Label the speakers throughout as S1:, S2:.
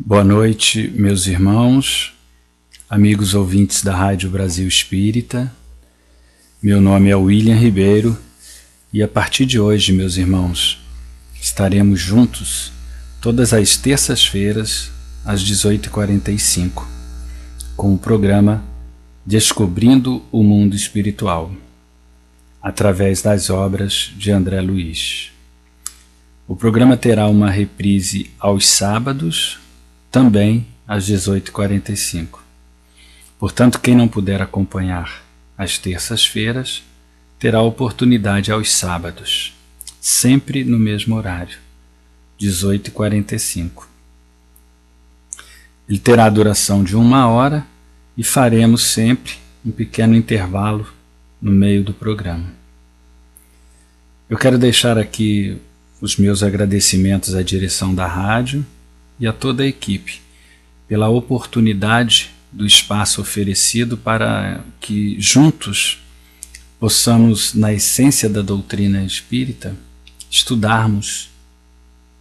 S1: Boa noite, meus irmãos, amigos ouvintes da Rádio Brasil Espírita. Meu nome é William Ribeiro e a partir de hoje, meus irmãos, estaremos juntos todas as terças-feiras às 18h45 com o programa Descobrindo o Mundo Espiritual, através das obras de André Luiz. O programa terá uma reprise aos sábados, também às 18h45. Portanto, quem não puder acompanhar às terças-feiras, terá oportunidade aos sábados, sempre no mesmo horário, 18h45. Ele terá a duração de 1 hora e faremos sempre um pequeno intervalo no meio do programa. Eu quero deixar aqui os meus agradecimentos à direção da rádio e a toda a equipe pela oportunidade do espaço oferecido para que juntos possamos, na essência da doutrina espírita, estudarmos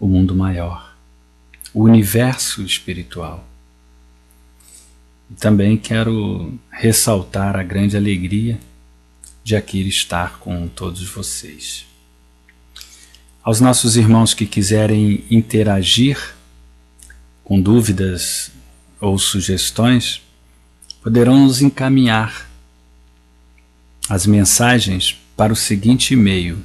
S1: o mundo maior, o universo espiritual. E também quero ressaltar a grande alegria de aqui estar com todos vocês. Aos nossos irmãos que quiserem interagir com dúvidas ou sugestões, poderão nos encaminhar as mensagens para o seguinte e-mail: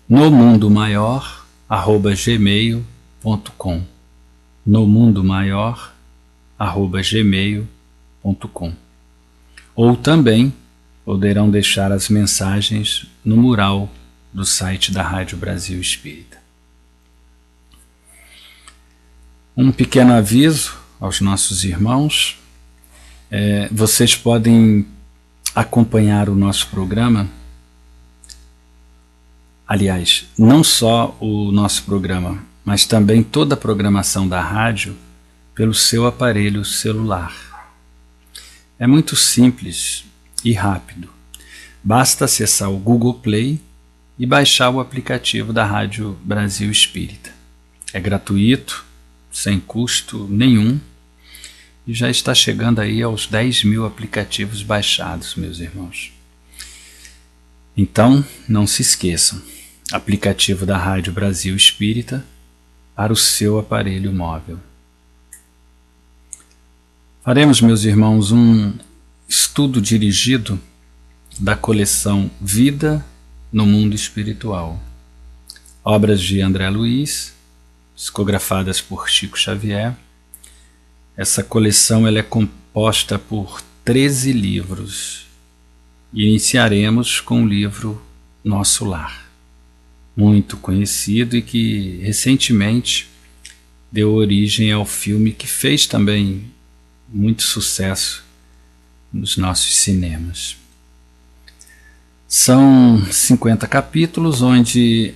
S1: nomundomaior@gmail.com nomundomaior@gmail.com. Ou também poderão deixar as mensagens no mural do site da Rádio Brasil Espírita. Um pequeno aviso aos nossos irmãos: vocês podem acompanhar o nosso programa, aliás, não só o nosso programa, mas também toda a programação da rádio pelo seu aparelho celular. É muito simples e rápido. Basta acessar o Google Play e baixar o aplicativo da Rádio Brasil Espírita. É gratuito, sem custo nenhum, e já está chegando aí aos 10.000 aplicativos baixados, meus irmãos. Então, não se esqueçam, aplicativo da Rádio Brasil Espírita para o seu aparelho móvel. Faremos, meus irmãos, um estudo dirigido da coleção Vida no Mundo Espiritual, obras de André Luiz, psicografadas por Chico Xavier. Essa coleção ela é composta por 13 livros. Iniciaremos com o livro Nosso Lar, muito conhecido e que recentemente deu origem ao filme que fez também muito sucesso nos nossos cinemas. São 50 capítulos onde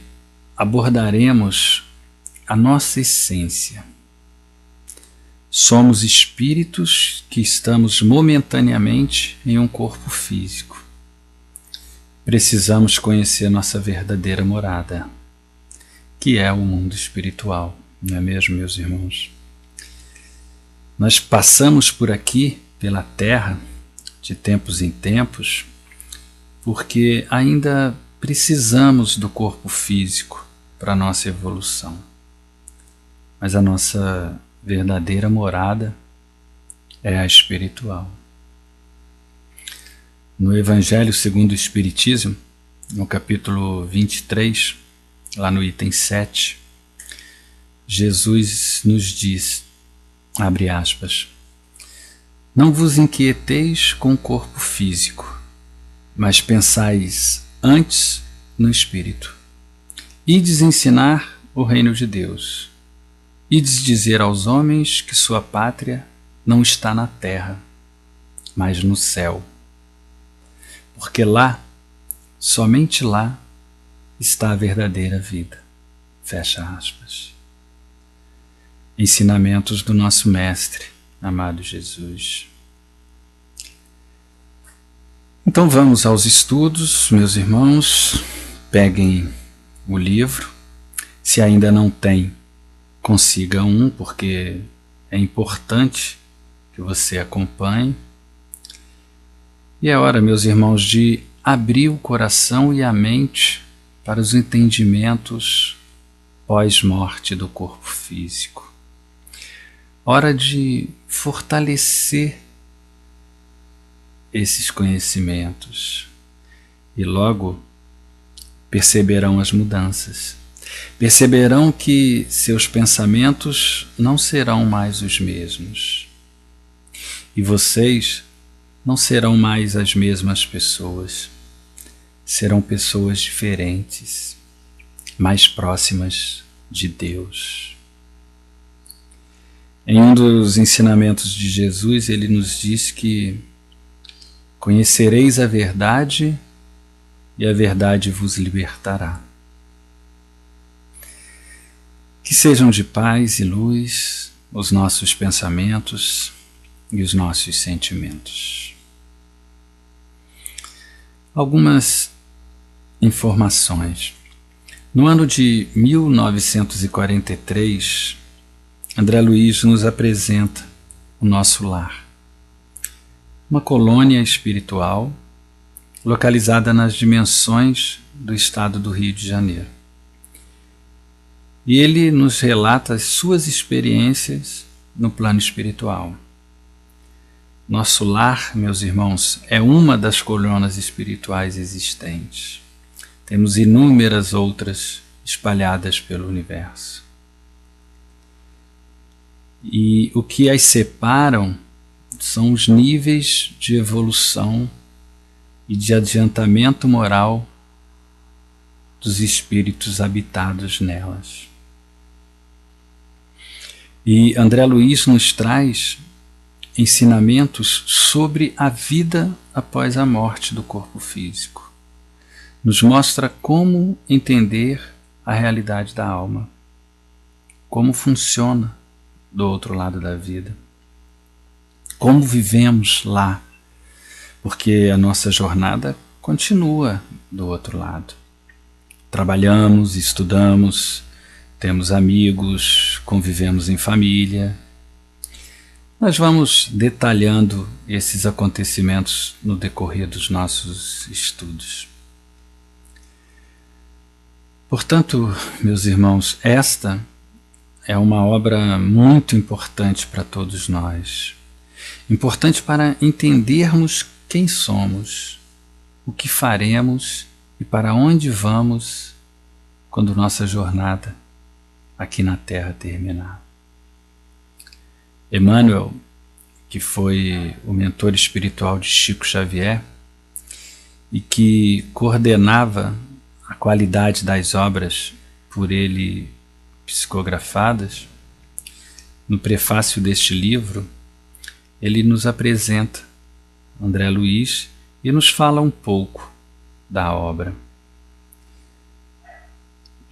S1: abordaremos a nossa essência. Somos espíritos que estamos momentaneamente em um corpo físico. Precisamos conhecer nossa verdadeira morada, que é o mundo espiritual, não é mesmo, meus irmãos? Nós passamos por aqui, pela Terra, de tempos em tempos, porque ainda precisamos do corpo físico para a nossa evolução. Mas a nossa verdadeira morada é a espiritual. No Evangelho segundo o Espiritismo, no capítulo 23, lá no item 7, Jesus nos diz, abre aspas, não vos inquieteis com o corpo físico, mas pensais antes no Espírito. Ides ensinar o reino de Deus. Ides dizer aos homens que sua pátria não está na terra, mas no céu. Porque lá, somente lá, está a verdadeira vida. Fecha aspas. Ensinamentos do nosso Mestre, amado Jesus. Então vamos aos estudos, meus irmãos. Peguem o livro. Se ainda não tem, consiga um, porque é importante que você acompanhe. E é hora, meus irmãos, de abrir o coração e a mente para os entendimentos pós-morte do corpo físico. Hora de fortalecer esses conhecimentos e logo perceberão as mudanças. Perceberão que seus pensamentos não serão mais os mesmos e vocês não serão mais as mesmas pessoas. Serão pessoas diferentes, mais próximas de Deus. Em um dos ensinamentos de Jesus, ele nos diz que conhecereis a verdade e a verdade vos libertará. Que sejam de paz e luz os nossos pensamentos e os nossos sentimentos. Algumas informações. No ano de 1943, André Luiz nos apresenta o nosso lar, uma colônia espiritual localizada nas dimensões do estado do Rio de Janeiro. E ele nos relata as suas experiências no plano espiritual. Nosso lar, meus irmãos, é uma das colônias espirituais existentes. Temos inúmeras outras espalhadas pelo universo. E o que as separam são os níveis de evolução e de adiantamento moral dos espíritos habitados nelas. E André Luiz nos traz ensinamentos sobre a vida após a morte do corpo físico. Nos mostra como entender a realidade da alma, como funciona do outro lado da vida, como vivemos lá, porque a nossa jornada continua do outro lado. Trabalhamos, estudamos, temos amigos, convivemos em família. Nós vamos detalhando esses acontecimentos no decorrer dos nossos estudos. Portanto, meus irmãos, esta é uma obra muito importante para todos nós. Importante para entendermos quem somos, o que faremos e para onde vamos quando nossa jornada aqui na Terra terminar. Emmanuel, que foi o mentor espiritual de Chico Xavier e que coordenava a qualidade das obras por ele psicografadas, no prefácio deste livro, ele nos apresenta André Luiz e nos fala um pouco da obra.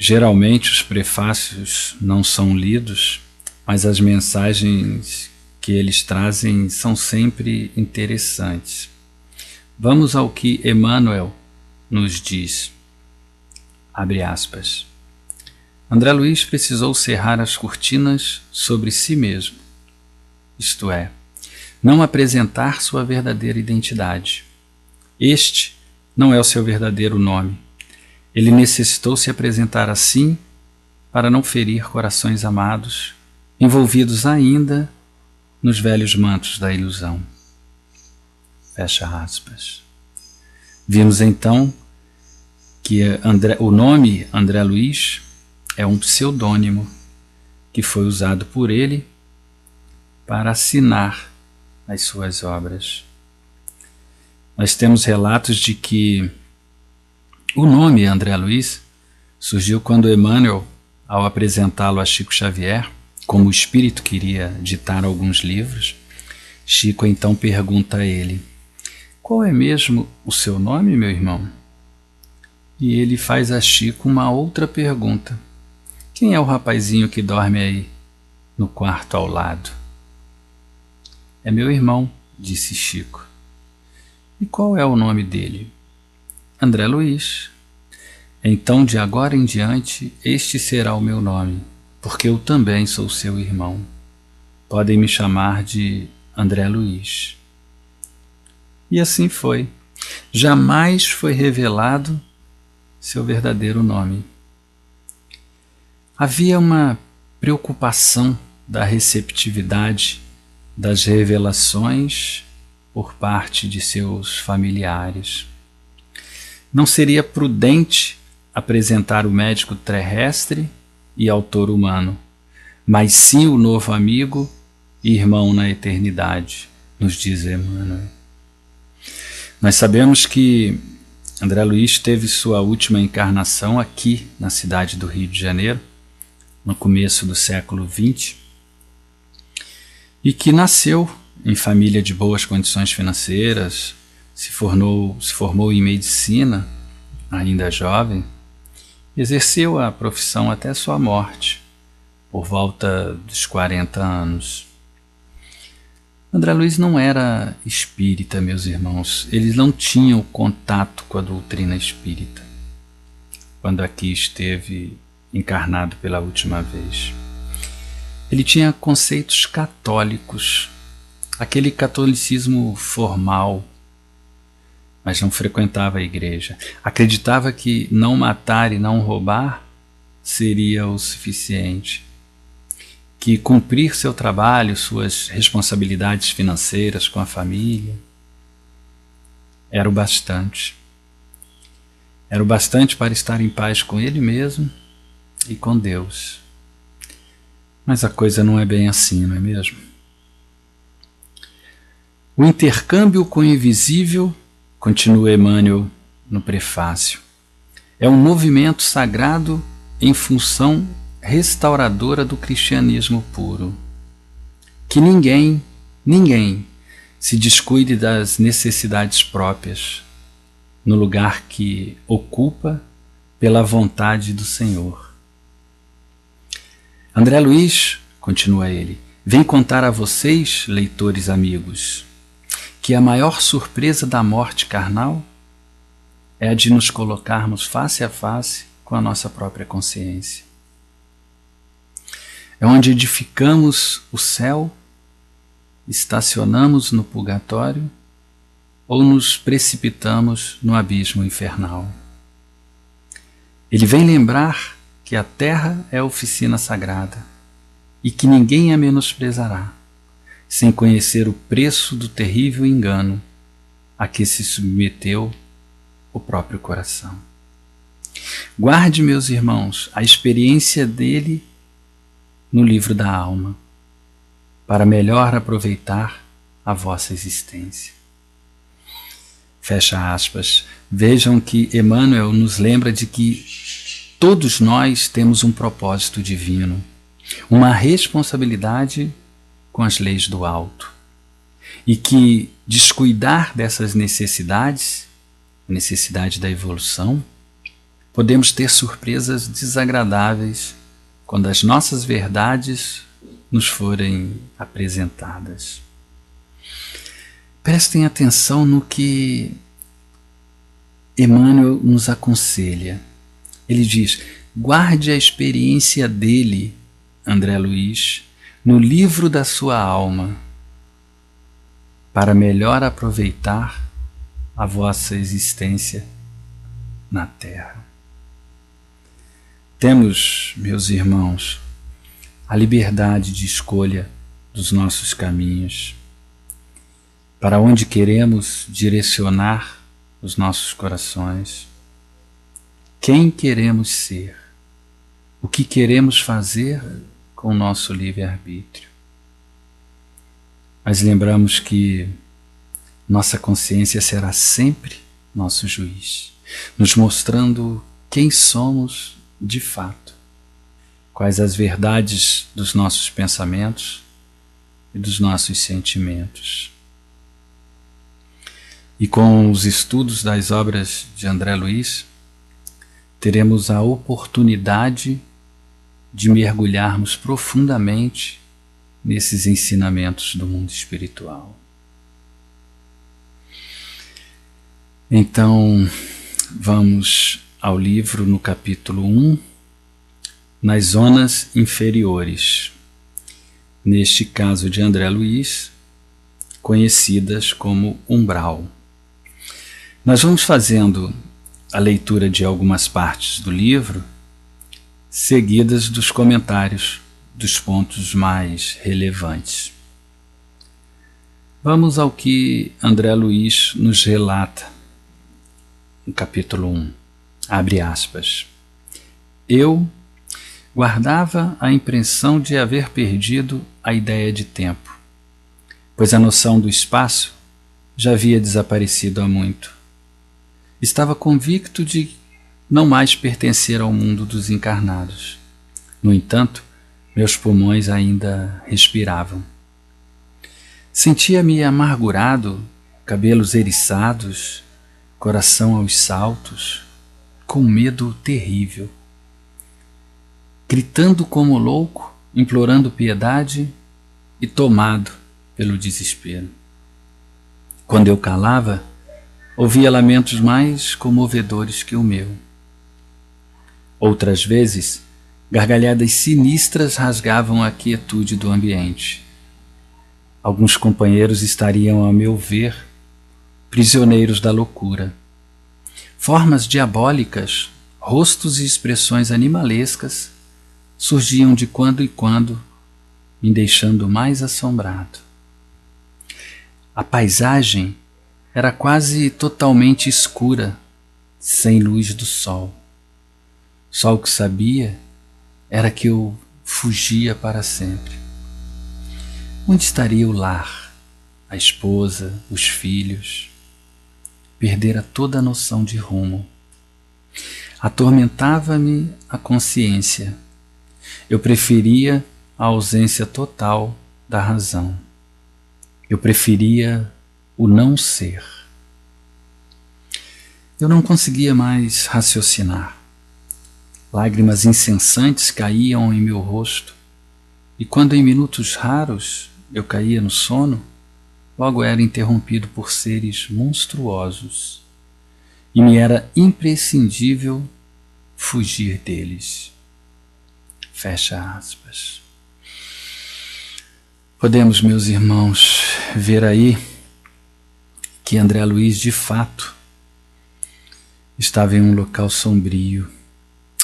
S1: Geralmente os prefácios não são lidos, mas as mensagens que eles trazem são sempre interessantes. Vamos ao que Emmanuel nos diz. Abre aspas. André Luiz precisou cerrar as cortinas sobre si mesmo, isto é, não apresentar sua verdadeira identidade. Este não é o seu verdadeiro nome. Ele necessitou se apresentar assim para não ferir corações amados, envolvidos ainda nos velhos mantos da ilusão. Fecha aspas. Vimos então que o nome André Luiz é um pseudônimo que foi usado por ele para assinar as suas obras. Nós temos relatos de que o nome André Luiz surgiu quando Emmanuel, ao apresentá-lo a Chico Xavier, como o espírito queria ditar alguns livros, Chico então pergunta a ele: qual é mesmo o seu nome, meu irmão? E ele faz a Chico uma outra pergunta: quem é o rapazinho que dorme aí no quarto ao lado? É meu irmão, disse Chico. E qual é o nome dele? André Luiz. Então, de agora em diante, este será o meu nome, porque eu também sou seu irmão. podem me chamar de André Luiz. E assim foi. Jamais foi revelado seu verdadeiro nome. Havia uma preocupação da receptividade das revelações por parte de seus familiares. Não seria prudente apresentar o médico terrestre e autor humano, mas sim o novo amigo e irmão na eternidade, nos diz Emmanuel. Nós sabemos que André Luiz teve sua última encarnação aqui na cidade do Rio de Janeiro, no começo do século XX, e que nasceu em família de boas condições financeiras, se formou em medicina, ainda jovem, exerceu a profissão até sua morte, por volta dos 40 anos. André Luiz não era espírita, meus irmãos. Ele não tinha o contato com a doutrina espírita quando aqui esteve encarnado pela última vez. Ele tinha conceitos católicos, aquele catolicismo formal, mas não frequentava a igreja. Acreditava que não matar e não roubar seria o suficiente, que cumprir seu trabalho, suas responsabilidades financeiras com a família, era o bastante. Era o bastante para estar em paz com ele mesmo e com Deus. Mas a coisa não é bem assim, não é mesmo? O intercâmbio com o invisível, continua Emmanuel no prefácio, é um movimento sagrado em função restauradora do cristianismo puro. Que ninguém se descuide das necessidades próprias, no lugar que ocupa pela vontade do Senhor. André Luiz, continua ele, vem contar a vocês, leitores amigos, que a maior surpresa da morte carnal é a de nos colocarmos face a face com a nossa própria consciência. É onde edificamos o céu, estacionamos no purgatório ou nos precipitamos no abismo infernal. Ele vem lembrar que a terra é a oficina sagrada e que ninguém a menosprezará, sem conhecer o preço do terrível engano a que se submeteu o próprio coração. Guarde, meus irmãos, a experiência dele no livro da alma, para melhor aproveitar a vossa existência. Fecha aspas. Vejam que Emmanuel nos lembra de que todos nós temos um propósito divino, uma responsabilidade com as leis do alto, e que descuidar dessas necessidades, a necessidade da evolução, podemos ter surpresas desagradáveis quando as nossas verdades nos forem apresentadas. Prestem atenção no que Emmanuel nos aconselha. Ele diz: guarde a experiência dele, André Luiz, no livro da sua alma, para melhor aproveitar a vossa existência na terra. Temos, meus irmãos, a liberdade de escolha dos nossos caminhos, para onde queremos direcionar os nossos corações, quem queremos ser, o que queremos fazer com o nosso livre-arbítrio. Mas lembramos que nossa consciência será sempre nosso juiz, nos mostrando quem somos de fato, quais as verdades dos nossos pensamentos e dos nossos sentimentos. E com os estudos das obras de André Luiz, teremos a oportunidade de mergulharmos profundamente nesses ensinamentos do mundo espiritual. Então, vamos ao livro no capítulo 1, nas zonas inferiores. neste caso de André Luiz, conhecidas como umbral. Nós vamos fazendo a leitura de algumas partes do livro, seguidas dos comentários dos pontos mais relevantes. Vamos ao que André Luiz nos relata no capítulo 1. Abre aspas. Eu guardava a impressão de haver perdido a ideia de tempo, pois a noção do espaço já havia desaparecido há muito. Estava convicto de não mais pertencer ao mundo dos encarnados. No entanto, meus pulmões ainda respiravam. Sentia-me amargurado, cabelos eriçados, coração aos saltos, com medo terrível. Gritando como louco, implorando piedade e tomado pelo desespero. Quando eu calava, ouvia lamentos mais comovedores que o meu. Outras vezes, gargalhadas sinistras rasgavam a quietude do ambiente. Alguns companheiros estariam, a meu ver, prisioneiros da loucura. Formas diabólicas, rostos e expressões animalescas surgiam de quando em quando, me deixando mais assombrado. A paisagem era quase totalmente escura, sem luz do sol. Só o que sabia era que eu fugia para sempre. Onde estaria o lar, a esposa, os filhos? Perdera toda a noção de rumo. Atormentava-me a consciência. Eu preferia a ausência total da razão. Eu preferia o não ser. Eu não conseguia mais raciocinar. Lágrimas incessantes caíam em meu rosto, e quando em minutos raros eu caía no sono, logo era interrompido por seres monstruosos, e me era imprescindível fugir deles. Fecha aspas. Podemos, meus irmãos, ver aí que André Luiz, de fato, estava em um local sombrio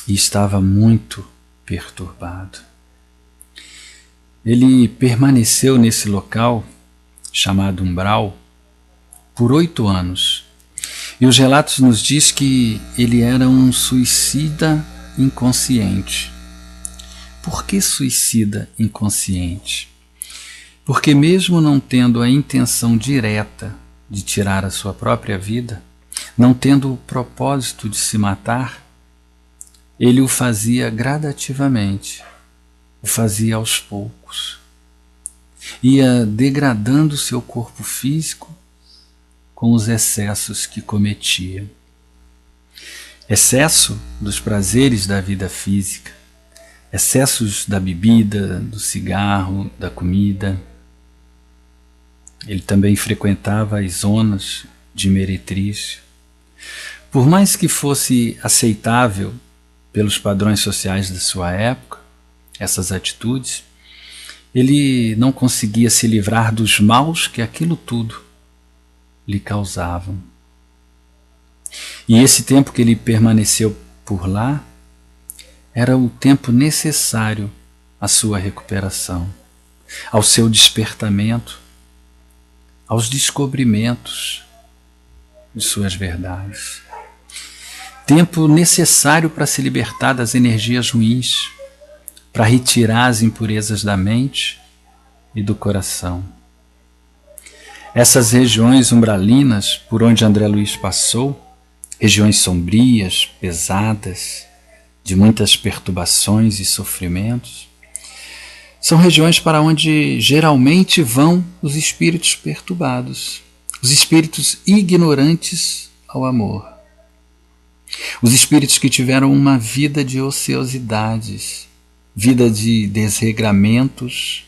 S1: e estava muito perturbado. Ele permaneceu nesse local, chamado umbral, por 8 anos. E os relatos nos diz que ele era um suicida inconsciente. Por que suicida inconsciente? Porque mesmo não tendo a intenção direta de tirar a sua própria vida, não tendo o propósito de se matar, ele o fazia gradativamente, o fazia aos poucos. Ia degradando seu corpo físico com os excessos que cometia. Excesso dos prazeres da vida física, excessos da bebida, do cigarro, da comida. Ele também frequentava as zonas de meretrício. Por mais que fosse aceitável pelos padrões sociais da sua época, essas atitudes, ele não conseguia se livrar dos maus que aquilo tudo lhe causavam. E esse tempo que ele permaneceu por lá era o tempo necessário à sua recuperação, ao seu despertamento, aos descobrimentos de suas verdades. Tempo necessário para se libertar das energias ruins, para retirar as impurezas da mente e do coração. Essas regiões umbralinas por onde André Luiz passou, regiões sombrias, pesadas, de muitas perturbações e sofrimentos, são regiões para onde geralmente vão os espíritos perturbados, os espíritos ignorantes ao amor, os espíritos que tiveram uma vida de ociosidades, vida de desregramentos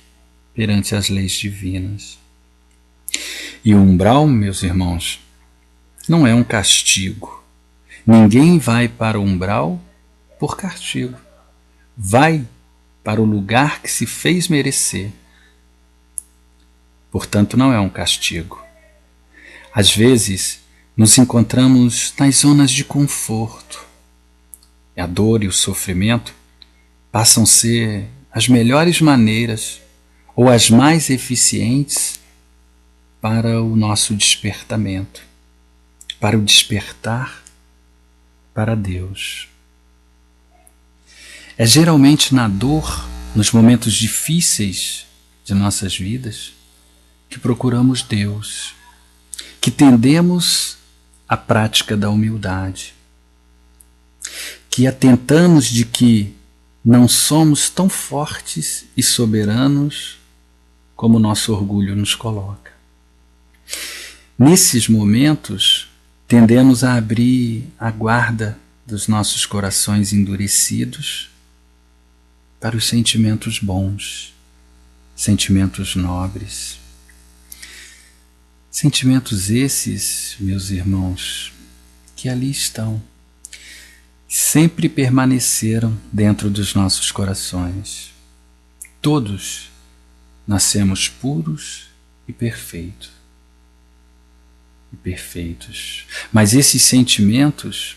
S1: perante as leis divinas. E o umbral, meus irmãos, não é um castigo. Ninguém vai para o umbral por castigo. Vai para o lugar que se fez merecer, portanto não é um castigo. Às vezes, nos encontramos nas zonas de conforto. A dor e o sofrimento passam a ser as melhores maneiras ou as mais eficientes para o nosso despertamento, para o despertar para Deus. É geralmente na dor, nos momentos difíceis de nossas vidas, que procuramos Deus, que tendemos à prática da humildade, que atentamos de que não somos tão fortes e soberanos como nosso orgulho nos coloca. Nesses momentos, tendemos a abrir a guarda dos nossos corações endurecidos para os sentimentos bons, sentimentos nobres. Sentimentos esses, meus irmãos, que ali estão, sempre permaneceram dentro dos nossos corações. Todos nascemos puros e perfeitos. Mas esses sentimentos,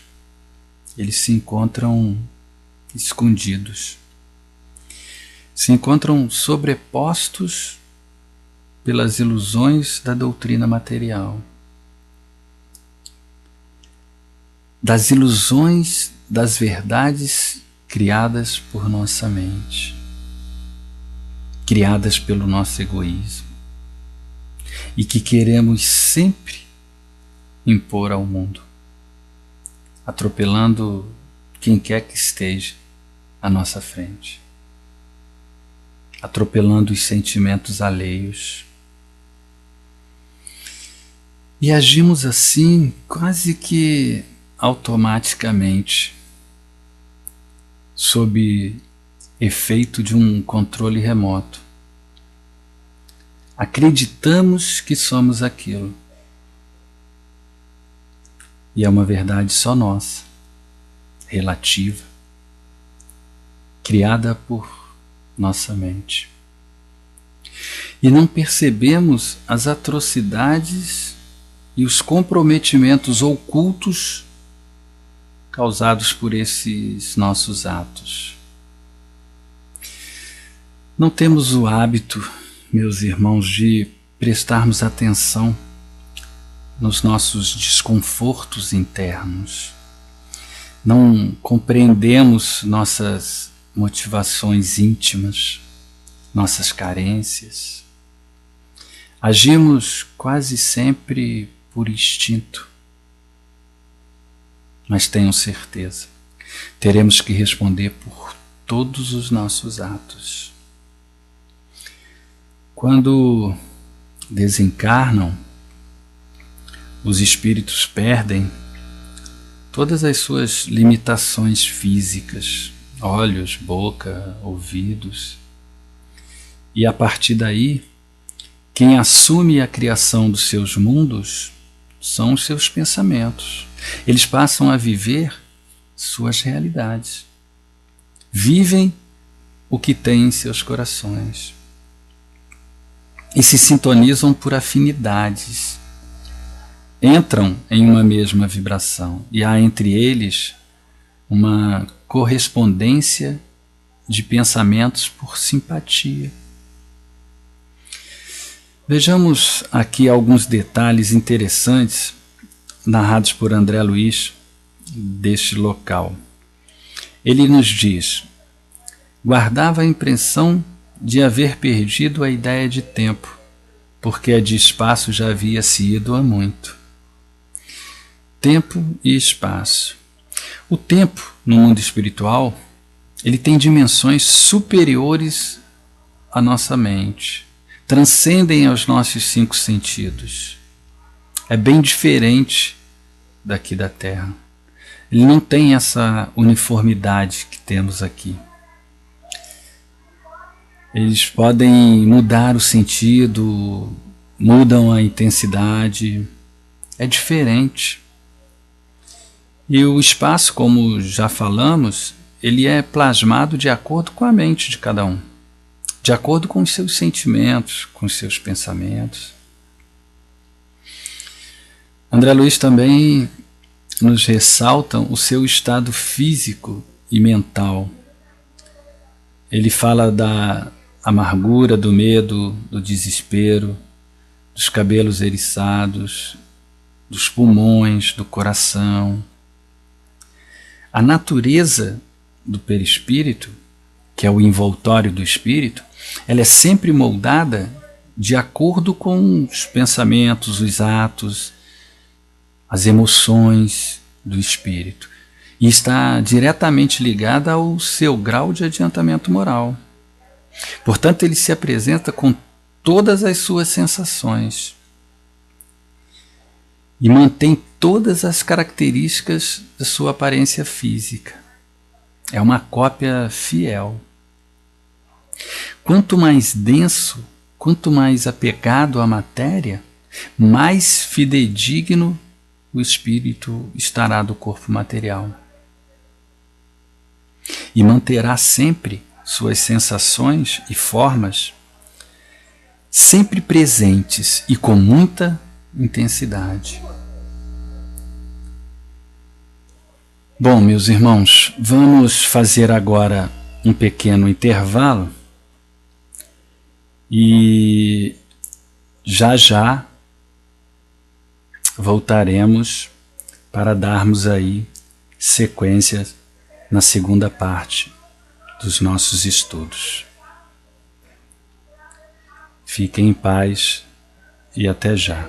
S1: eles se encontram escondidos, se encontram sobrepostos pelas ilusões da doutrina material, das ilusões das verdades criadas por nossa mente, criadas pelo nosso egoísmo, e que queremos sempre impor ao mundo, atropelando quem quer que esteja à nossa frente, atropelando os sentimentos alheios. E agimos assim quase que automaticamente, sob efeito de um controle remoto. Acreditamos que somos aquilo. E é uma verdade só nossa, relativa, criada por nossa mente. E não percebemos as atrocidades e os comprometimentos ocultos causados por esses nossos atos. Não temos o hábito, meus irmãos, de prestarmos atenção nos nossos desconfortos internos. Não compreendemos nossas motivações íntimas, nossas carências. Agimos quase sempre por instinto. Mas tenham certeza, teremos que responder por todos os nossos atos. Quando desencarnam, os espíritos perdem todas as suas limitações físicas, olhos, boca, ouvidos. E a partir daí, quem assume a criação dos seus mundos são os seus pensamentos. Eles passam a viver suas realidades. Vivem o que têm em seus corações. E se sintonizam por afinidades. Entram em uma mesma vibração. E há entre eles uma correspondência de pensamentos por simpatia. Vejamos aqui alguns detalhes interessantes narrados por André Luiz deste local. Ele nos diz: guardava a impressão de haver perdido a ideia de tempo, porque a de espaço já havia se ido há muito. Tempo e espaço. O tempo, no mundo espiritual, ele tem dimensões superiores à nossa mente, transcendem aos nossos 5 sentidos. É bem diferente daqui da Terra. Ele não tem essa uniformidade que temos aqui. Eles podem mudar o sentido, mudam a intensidade, é diferente. E o espaço, como já falamos, ele é plasmado de acordo com a mente de cada um. de acordo com os seus sentimentos, com os seus pensamentos. André Luiz também nos ressalta o seu estado físico e mental. Ele fala da amargura, do medo, do desespero, dos cabelos eriçados, dos pulmões, do coração. A natureza do perispírito, que é o envoltório do espírito, ela é sempre moldada de acordo com os pensamentos, os atos, as emoções do espírito. E está diretamente ligada ao seu grau de adiantamento moral. Portanto, ele se apresenta com todas as suas sensações e mantém todas as características da sua aparência física. É uma cópia fiel. Quanto mais denso, quanto mais apegado à matéria, mais fidedigno o espírito estará do corpo material. E manterá sempre suas sensações e formas sempre presentes e com muita intensidade. Bom, meus irmãos, vamos fazer agora um pequeno intervalo e já voltaremos para darmos aí sequência na segunda parte dos nossos estudos. Fiquem em paz e até já.